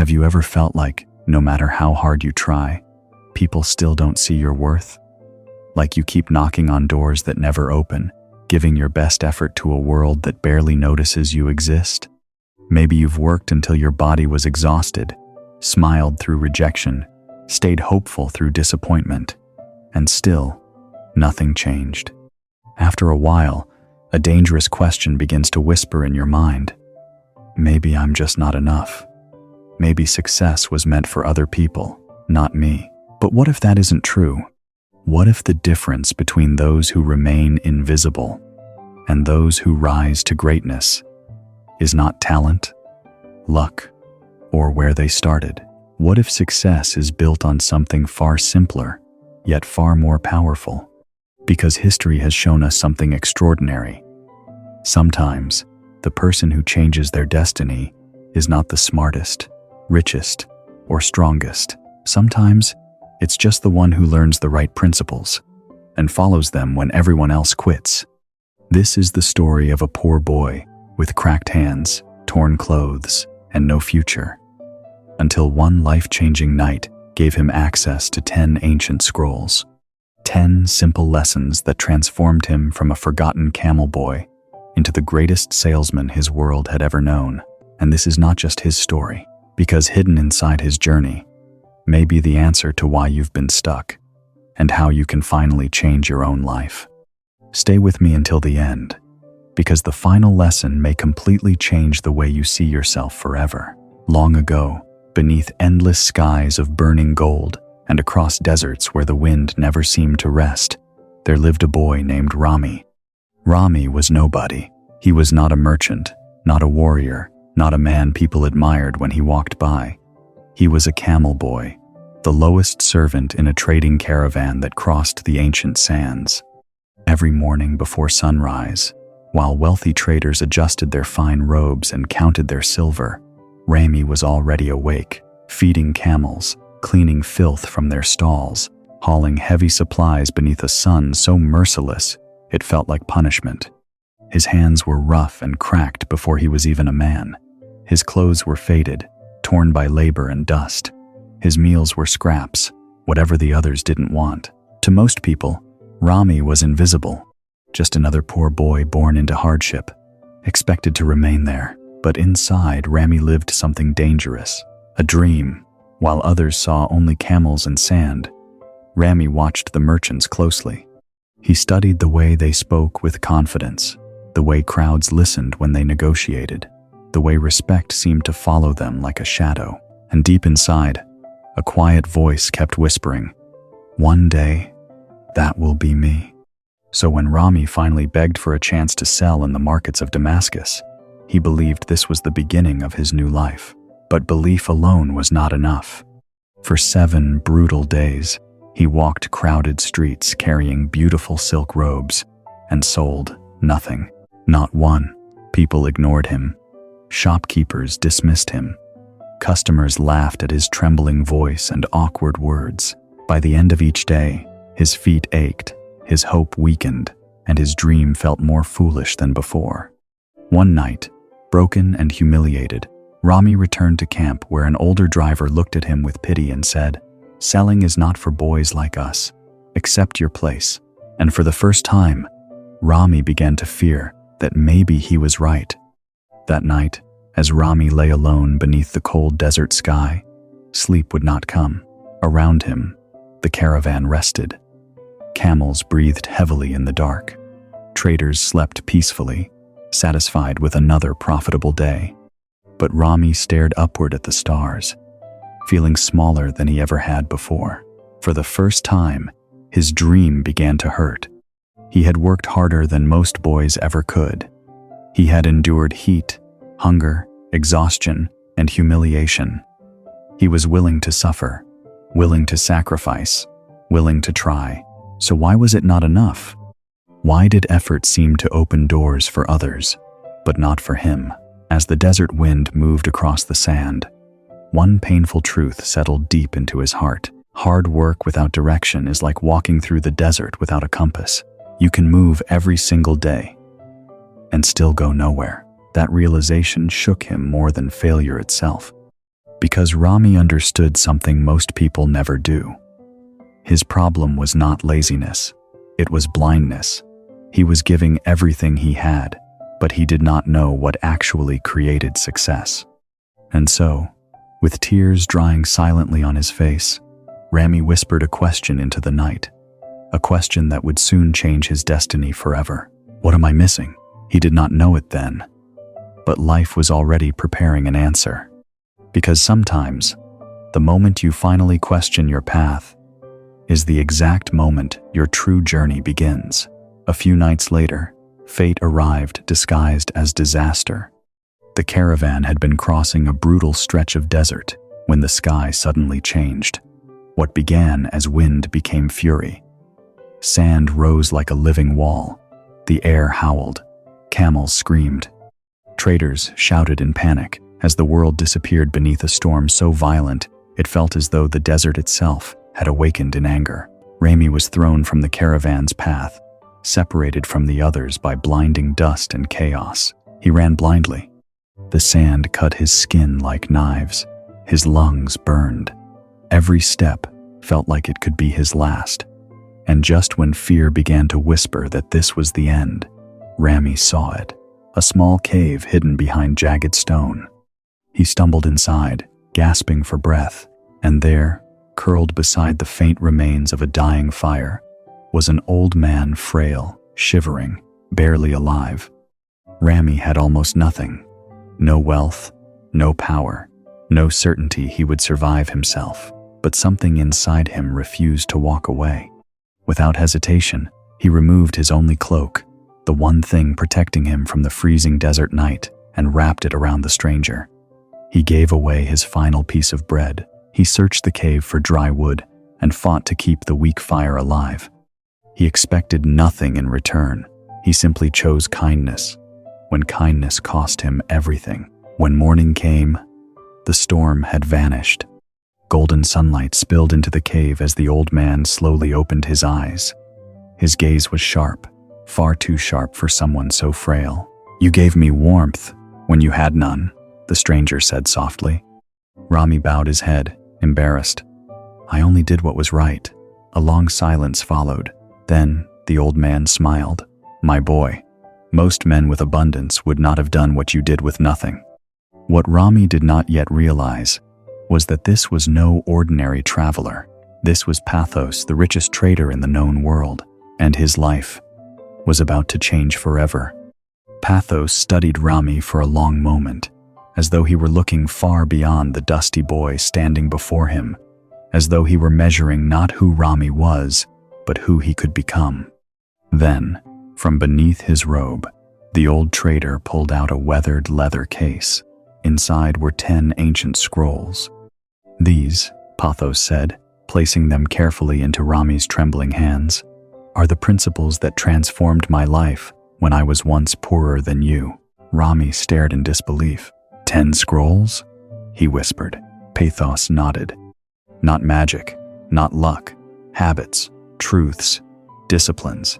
Have you ever felt like, no matter how hard you try, people still don't see your worth? Like you keep knocking on doors that never open, giving your best effort to a world that barely notices you exist? Maybe you've worked until your body was exhausted, smiled through rejection, stayed hopeful through disappointment, and still, nothing changed. After a while, a dangerous question begins to whisper in your mind. Maybe I'm just not enough. Maybe success was meant for other people, not me. But what if that isn't true? What if the difference between those who remain invisible and those who rise to greatness is not talent, luck, or where they started? What if success is built on something far simpler, yet far more powerful? Because history has shown us something extraordinary. Sometimes, the person who changes their destiny is not the smartest, richest, or strongest. Sometimes, it's just the one who learns the right principles and follows them when everyone else quits. This is the story of a poor boy with cracked hands, torn clothes, and no future, until one life-changing night gave him access to 10 ancient scrolls. 10 simple lessons that transformed him from a forgotten camel boy into the greatest salesman his world had ever known. And this is not just his story, because hidden inside his journey may be the answer to why you've been stuck and how you can finally change your own life. Stay with me until the end, because the final lesson may completely change the way you see yourself forever. Long ago, beneath endless skies of burning gold and across deserts where the wind never seemed to rest, there lived a boy named Rami. Rami was nobody. He was not a merchant, not a warrior, not a man people admired when he walked by. He was a camel boy, the lowest servant in a trading caravan that crossed the ancient sands. Every morning before sunrise, while wealthy traders adjusted their fine robes and counted their silver, Rami was already awake, feeding camels, cleaning filth from their stalls, hauling heavy supplies beneath a sun so merciless it felt like punishment. His hands were rough and cracked before he was even a man. His clothes were faded, torn by labor and dust. His meals were scraps, whatever the others didn't want. To most people, Rami was invisible, just another poor boy born into hardship, expected to remain there. But inside, Rami lived something dangerous, a dream. While others saw only camels and sand, Rami watched the merchants closely. He studied the way they spoke with confidence, the way crowds listened when they negotiated, the way respect seemed to follow them like a shadow. And deep inside, a quiet voice kept whispering, "One day, that will be me." So when Rami finally begged for a chance to sell in the markets of Damascus, he believed this was the beginning of his new life. But belief alone was not enough. For 7 brutal days, he walked crowded streets carrying beautiful silk robes and sold nothing. Not one. People ignored him. Shopkeepers dismissed him. Customers laughed at his trembling voice and awkward words. By the end of each day, his feet ached, his hope weakened, and his dream felt more foolish than before. One night, broken and humiliated, Rami returned to camp where an older driver looked at him with pity and said, "Selling is not for boys like us. Accept your place." And for the first time, Rami began to fear that maybe he was right. That night, as Rami lay alone beneath the cold desert sky, sleep would not come. Around him, the caravan rested. Camels breathed heavily in the dark. Traders slept peacefully, satisfied with another profitable day. But Rami stared upward at the stars, feeling smaller than he ever had before. For the first time, his dream began to hurt. He had worked harder than most boys ever could. He had endured heat, hunger, exhaustion, and humiliation. He was willing to suffer, willing to sacrifice, willing to try. So why was it not enough? Why did effort seem to open doors for others, but not for him? As the desert wind moved across the sand, one painful truth settled deep into his heart. Hard work without direction is like walking through the desert without a compass. You can move every single day and still go nowhere. That realization shook him more than failure itself. Because Rami understood something most people never do. His problem was not laziness, it was blindness. He was giving everything he had, but he did not know what actually created success. And so, with tears drying silently on his face, Rami whispered a question into the night, a question that would soon change his destiny forever. What am I missing? He did not know it then, but life was already preparing an answer. Because sometimes, the moment you finally question your path is the exact moment your true journey begins. A few nights later, fate arrived disguised as disaster. The caravan had been crossing a brutal stretch of desert when the sky suddenly changed. What began as wind became fury. Sand rose like a living wall. The air howled. Camels screamed. Traders shouted in panic as the world disappeared beneath a storm so violent it felt as though the desert itself had awakened in anger. Rami was thrown from the caravan's path, separated from the others by blinding dust and chaos. He ran blindly. The sand cut his skin like knives. His lungs burned. Every step felt like it could be his last. And just when fear began to whisper that this was the end, Rami saw it. A small cave hidden behind jagged stone. He stumbled inside, gasping for breath, and there, curled beside the faint remains of a dying fire, was an old man, frail, shivering, barely alive. Rami had almost nothing. No wealth, no power, no certainty he would survive himself, but something inside him refused to walk away. Without hesitation, he removed his only cloak, the one thing protecting him from the freezing desert night, and wrapped it around the stranger. He gave away his final piece of bread. He searched the cave for dry wood and fought to keep the weak fire alive. He expected nothing in return. He simply chose kindness, when kindness cost him everything. When morning came, the storm had vanished. Golden sunlight spilled into the cave as the old man slowly opened his eyes. His gaze was sharp, far too sharp for someone so frail. "You gave me warmth when you had none," the stranger said softly. Rami bowed his head, embarrassed. "I only did what was right." A long silence followed. Then the old man smiled. "My boy, most men with abundance would not have done what you did with nothing." What Rami did not yet realize was that this was no ordinary traveler. This was Pathos, the richest trader in the known world, and his life was about to change forever. Pathos studied Rami for a long moment, as though he were looking far beyond the dusty boy standing before him, as though he were measuring not who Rami was, but who he could become. Then, from beneath his robe, the old trader pulled out a weathered leather case. Inside were 10 ancient scrolls. "These," Pathos said, placing them carefully into Rami's trembling hands, "are the principles that transformed my life when I was once poorer than you." Rami stared in disbelief. 10 scrolls? He whispered. Pathos nodded. "Not magic, not luck, habits, truths, disciplines.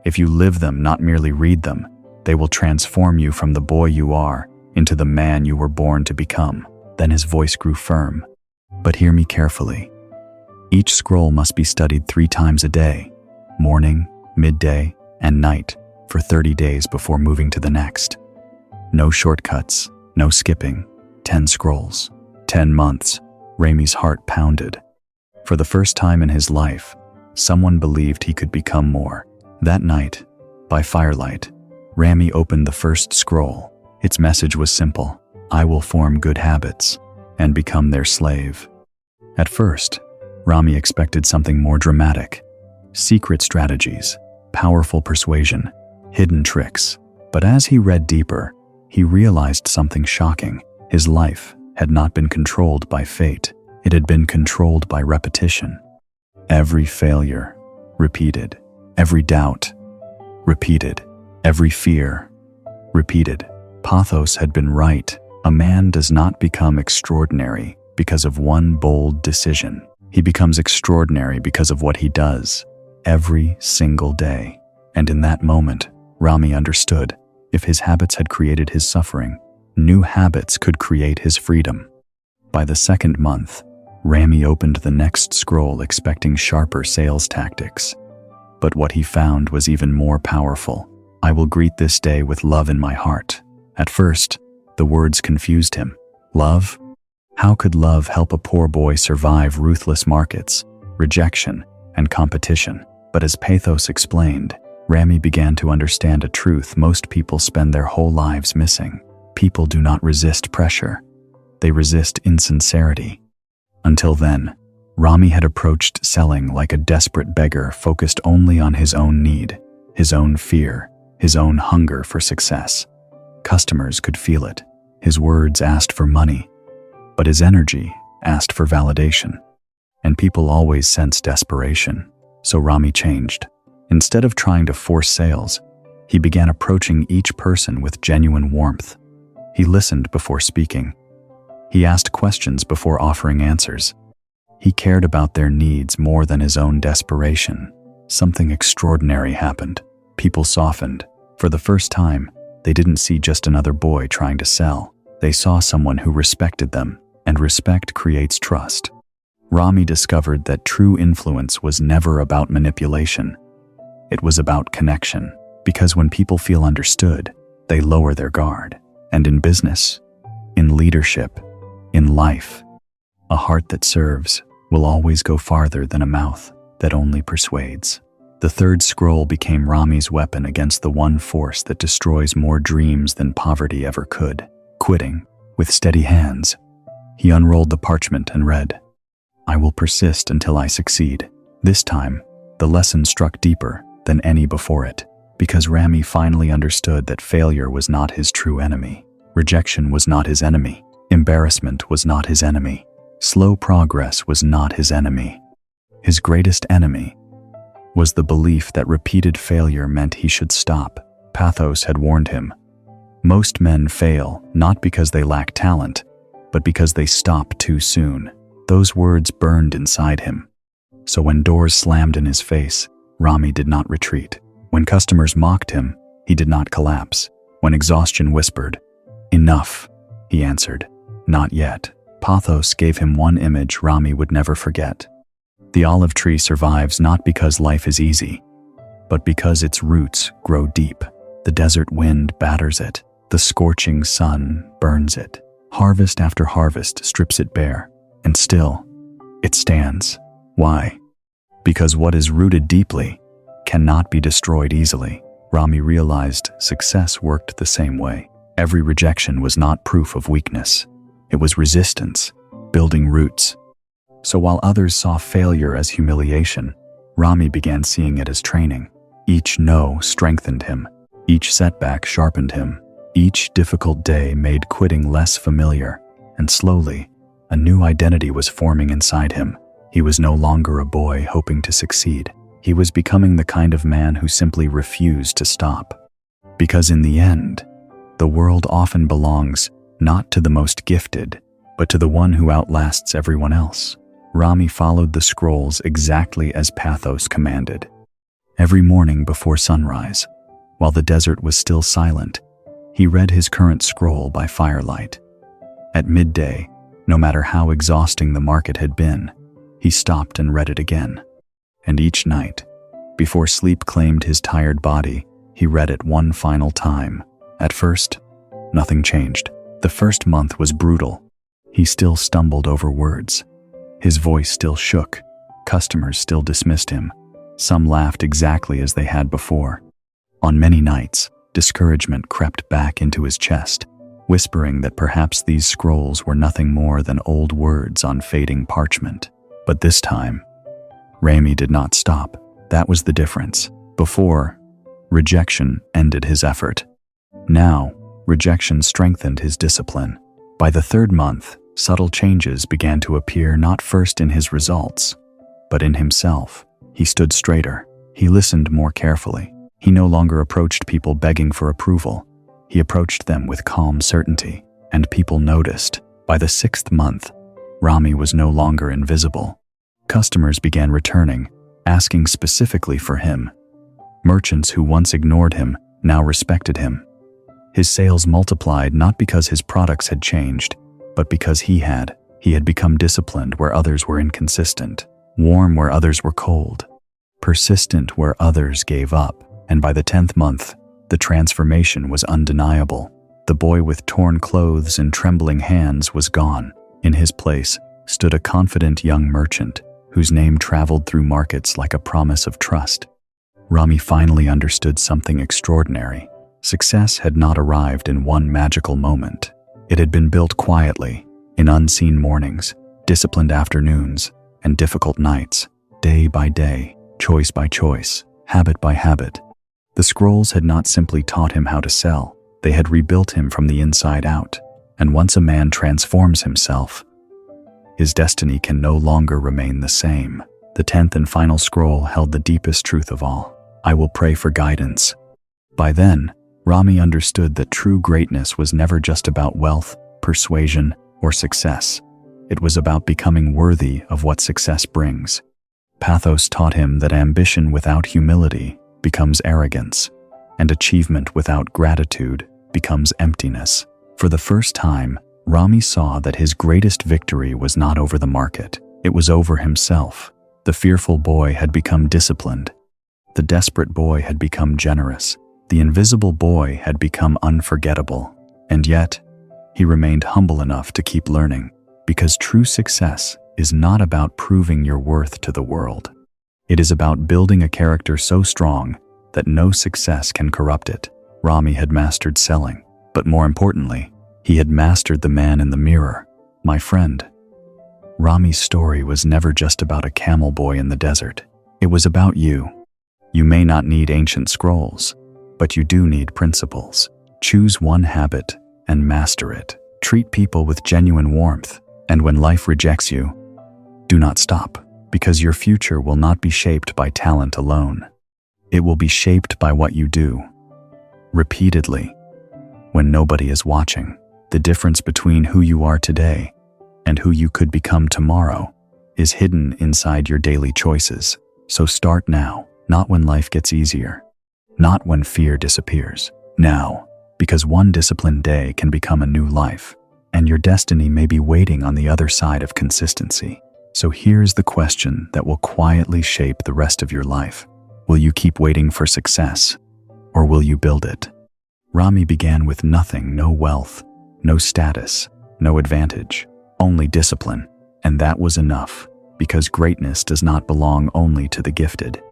If you live them, not merely read them, they will transform you from the boy you are into the man you were born to become." Then his voice grew firm. "But hear me carefully. Each scroll must be studied 3 times a day, morning, midday, and night, for 30 days before moving to the next. No shortcuts, no skipping. 10 scrolls, 10 months." Rami's heart pounded. For the first time in his life, someone believed he could become more. That night, by firelight, Rami opened the first scroll. Its message was simple: "I will form good habits and become their slave." At first, Rami expected something more dramatic. Secret strategies, powerful persuasion, hidden tricks. But as he read deeper, he realized something shocking. His life had not been controlled by fate. It had been controlled by repetition. Every failure, repeated. Every doubt, repeated. Every fear, repeated. Pathos had been right. A man does not become extraordinary because of one bold decision. He becomes extraordinary because of what he does, every single day. And in that moment, Rami understood. If his habits had created his suffering, new habits could create his freedom. By the second month, Rami opened the next scroll expecting sharper sales tactics. But what he found was even more powerful. I will greet this day with love in my heart. At first, the words confused him. Love? How could love help a poor boy survive ruthless markets, rejection, and competition? But as pathos explained, Rami began to understand a truth most people spend their whole lives missing. People do not resist pressure. They resist insincerity. Until then, Rami had approached selling like a desperate beggar focused only on his own need, his own fear, his own hunger for success. Customers could feel it. His words asked for money, but his energy asked for validation. And people always sense desperation, so Rami changed. Instead of trying to force sales, he began approaching each person with genuine warmth. He listened before speaking. He asked questions before offering answers. He cared about their needs more than his own desperation. Something extraordinary happened. People softened. For the first time, they didn't see just another boy trying to sell. They saw someone who respected them, and respect creates trust. Rami discovered that true influence was never about manipulation. It was about connection, because when people feel understood, they lower their guard. And in business, in leadership, in life, a heart that serves will always go farther than a mouth that only persuades. The third scroll became Rami's weapon against the one force that destroys more dreams than poverty ever could. Quitting. With steady hands, he unrolled the parchment and read, I will persist until I succeed. This time, the lesson struck deeper than any before it, because Rami finally understood that failure was not his true enemy. Rejection was not his enemy. Embarrassment was not his enemy. Slow progress was not his enemy. His greatest enemy was the belief that repeated failure meant he should stop. Pathos had warned him. Most men fail not because they lack talent, but because they stop too soon. Those words burned inside him. So when doors slammed in his face, Rami did not retreat. When customers mocked him, he did not collapse. When exhaustion whispered, enough, he answered, not yet. Pathos gave him one image Rami would never forget. The olive tree survives not because life is easy, but because its roots grow deep. The desert wind batters it. The scorching sun burns it. Harvest after harvest strips it bare, and still, it stands. Why? Because what is rooted deeply cannot be destroyed easily. Rami realized success worked the same way. Every rejection was not proof of weakness. It was resistance, building roots. So while others saw failure as humiliation, Rami began seeing it as training. Each no strengthened him. Each setback sharpened him. Each difficult day made quitting less familiar, and slowly, a new identity was forming inside him. He was no longer a boy hoping to succeed. He was becoming the kind of man who simply refused to stop. Because in the end, the world often belongs not to the most gifted, but to the one who outlasts everyone else. Rami followed the scrolls exactly as Pathos commanded. Every morning before sunrise, while the desert was still silent, he read his current scroll by firelight. At midday, no matter how exhausting the market had been, he stopped and read it again. And each night, before sleep claimed his tired body, he read it one final time. At first, nothing changed. The first month was brutal. He still stumbled over words. His voice still shook. Customers still dismissed him. Some laughed exactly as they had before. On many nights, discouragement crept back into his chest, whispering that perhaps these scrolls were nothing more than old words on fading parchment. But this time, Rami did not stop. That was the difference. Before, rejection ended his effort. Now, rejection strengthened his discipline. By the third month, subtle changes began to appear not first in his results, but in himself. He stood straighter. He listened more carefully. He no longer approached people begging for approval. He approached them with calm certainty, and people noticed. By the sixth month, Rami was no longer invisible. Customers began returning, asking specifically for him. Merchants who once ignored him now respected him. His sales multiplied not because his products had changed, but because he had. He had become disciplined where others were inconsistent, warm where others were cold, persistent where others gave up, and by the 10th month, the transformation was undeniable. The boy with torn clothes and trembling hands was gone. In his place stood a confident young merchant whose name traveled through markets like a promise of trust. Rami finally understood something extraordinary. Success had not arrived in one magical moment. It had been built quietly, in unseen mornings, disciplined afternoons, and difficult nights, day by day, choice by choice, habit by habit. The scrolls had not simply taught him how to sell, they had rebuilt him from the inside out. And once a man transforms himself, his destiny can no longer remain the same. The 10th and final scroll held the deepest truth of all. I will pray for guidance. By then, Rami understood that true greatness was never just about wealth, persuasion, or success. It was about becoming worthy of what success brings. Pathos taught him that ambition without humility becomes arrogance, and achievement without gratitude becomes emptiness. For the first time, Rami saw that his greatest victory was not over the market, it was over himself. The fearful boy had become disciplined. The desperate boy had become generous. The invisible boy had become unforgettable. And yet, he remained humble enough to keep learning, because true success is not about proving your worth to the world. It is about building a character so strong that no success can corrupt it. Rami had mastered selling, but more importantly, he had mastered the man in the mirror. My friend, Rami's story was never just about a camel boy in the desert. It was about you. You may not need ancient scrolls, but you do need principles. Choose one habit and master it. Treat people with genuine warmth, and when life rejects you, do not stop, because your future will not be shaped by talent alone. It will be shaped by what you do, repeatedly, when nobody is watching. The difference between who you are today and who you could become tomorrow is hidden inside your daily choices. So start now, not when life gets easier, not when fear disappears. Now, because one disciplined day can become a new life, and your destiny may be waiting on the other side of consistency. So here's the question that will quietly shape the rest of your life. Will you keep waiting for success, or will you build it? Rami began with nothing, no wealth, no status, no advantage, only discipline. And that was enough, because greatness does not belong only to the gifted.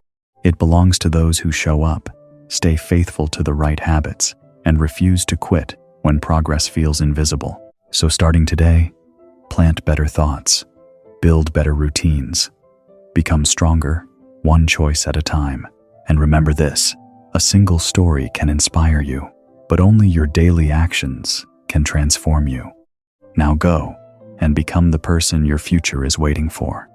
It belongs to those who show up, stay faithful to the right habits, and refuse to quit when progress feels invisible. So starting today, plant better thoughts, build better routines, become stronger, one choice at a time. And remember this, a single story can inspire you, but only your daily actions can transform you. Now go and become the person your future is waiting for.